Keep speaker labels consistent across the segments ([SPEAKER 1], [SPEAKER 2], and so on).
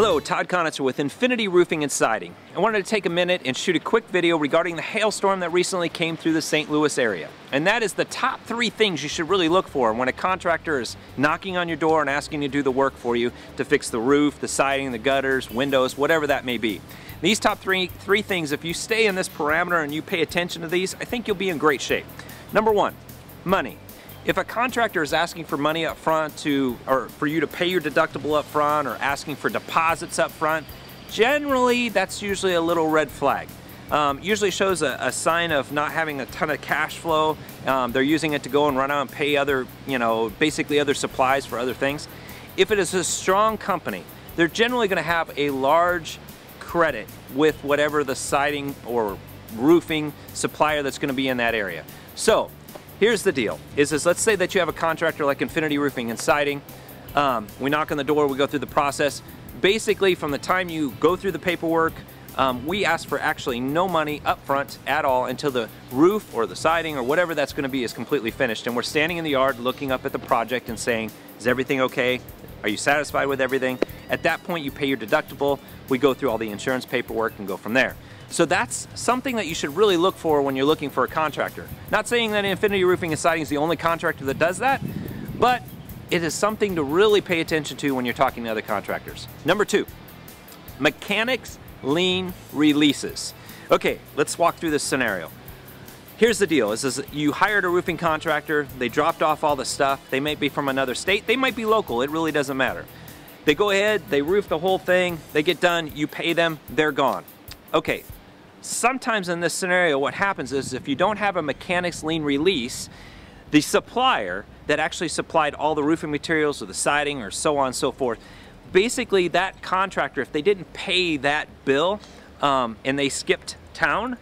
[SPEAKER 1] Hello, Todd Conitzer with Infinity Roofing and Siding. I wanted to take a minute and shoot a quick video regarding the hailstorm that recently came through the St. Louis area. And that is the top 3 things you should really look for when a contractor is knocking on your door and asking you to do the work for you to fix the roof, the siding, the gutters, windows, whatever that may be. These top three things, if you stay in this parameter and you pay attention to these, I think you'll be in great shape. Number 1, money. If a contractor is asking for money up front or for you to pay your deductible up front or asking for deposits up front, generally that's usually a little red flag. Usually shows a sign of not having a ton of cash flow. They're using it to go and run out and pay other, basically other supplies for other things. If it is a strong company, they're generally going to have a large credit with whatever the siding or roofing supplier that's going to be in that area. So here's the deal, is let's say that you have a contractor like Infinity Roofing and Siding. We knock on the door, we go through the process. Basically, from the time you go through the paperwork, we ask for actually no money up front at all until the roof or the siding or whatever that's going to be is completely finished. And we're standing in the yard looking up at the project and saying, is everything okay? Are you satisfied with everything? At that point, you pay your deductible. We go through all the insurance paperwork and go from there. So that's something that you should really look for when you're looking for a contractor. Not saying that Infinity Roofing and Siding is the only contractor that does that, but it is something to really pay attention to when you're talking to other contractors. Number 2, mechanics lien releases. Okay, let's walk through this scenario. Here's the deal, is you hired a roofing contractor, they dropped off all the stuff, they might be from another state, they might be local, it really doesn't matter. They go ahead, they roof the whole thing, they get done, you pay them, they're gone. Okay. Sometimes in this scenario, what happens is if you don't have a mechanics lien release, the supplier that actually supplied all the roofing materials or the siding or so on and so forth, basically that contractor, if they didn't pay that bill and they skipped town,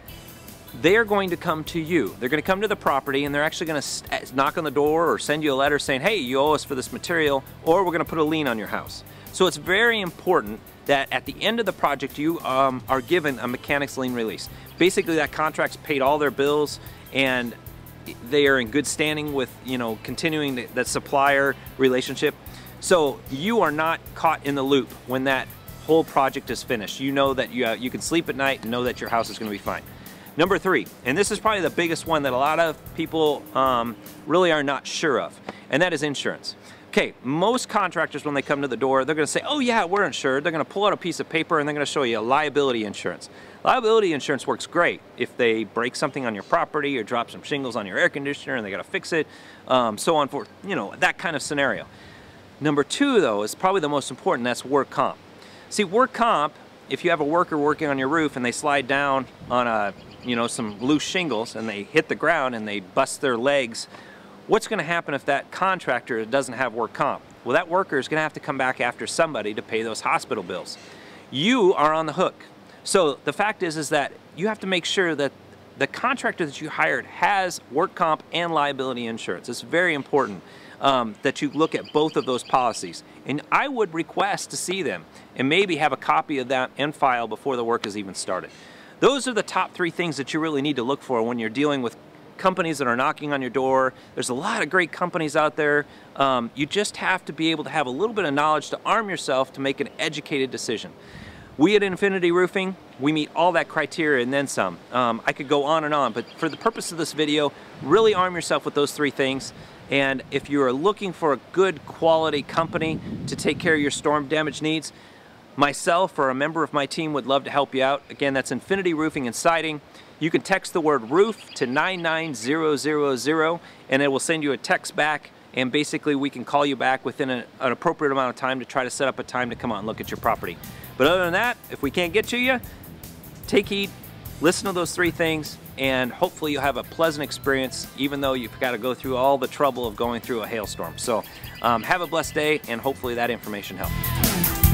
[SPEAKER 1] they're going to come to you. They're going to come to the property and they're actually going to knock on the door or send you a letter saying, hey, you owe us for this material, or we're going to put a lien on your house. So it's very important that at the end of the project you are given a mechanics lien release. Basically that contract's paid all their bills and they are in good standing with continuing that supplier relationship. So you are not caught in the loop when that whole project is finished. You know that you can sleep at night and know that your house is going to be fine. Number 3, and this is probably the biggest one that a lot of people really are not sure of, and that is insurance. Okay, most contractors when they come to the door, they're going to say, oh yeah, we're insured. They're going to pull out a piece of paper and they're going to show you a liability insurance. Liability insurance works great if they break something on your property or drop some shingles on your air conditioner and they got to fix it, so on forth, that kind of scenario. Number 2 though is probably the most important, that's work comp. See, work comp, if you have a worker working on your roof and they slide down on some loose shingles and they hit the ground and they bust their legs, what's going to happen if that contractor doesn't have work comp? Well, that worker is going to have to come back after somebody to pay those hospital bills. You are on the hook. So the fact is that you have to make sure that the contractor that you hired has work comp and liability insurance. It's very important that you look at both of those policies. And I would request to see them and maybe have a copy of that in file before the work is even started. Those are the top 3 things that you really need to look for when you're dealing with companies that are knocking on your door. There's a lot of great companies out there. You just have to be able to have a little bit of knowledge to arm yourself to make an educated decision. We at Infinity Roofing, we meet all that criteria and then some. I could go on and on, but for the purpose of this video, really arm yourself with those 3 things. And if you are looking for a good quality company to take care of your storm damage needs, myself or a member of my team would love to help you out. Again, that's Infinity Roofing and Siding. You can text the word roof to 99000 and it will send you a text back, and basically we can call you back within an appropriate amount of time to try to set up a time to come out and look at your property. But other than that, if we can't get to you, take heed, listen to those 3 things, and hopefully you'll have a pleasant experience even though you've got to go through all the trouble of going through a hailstorm. So have a blessed day, and hopefully that information helped.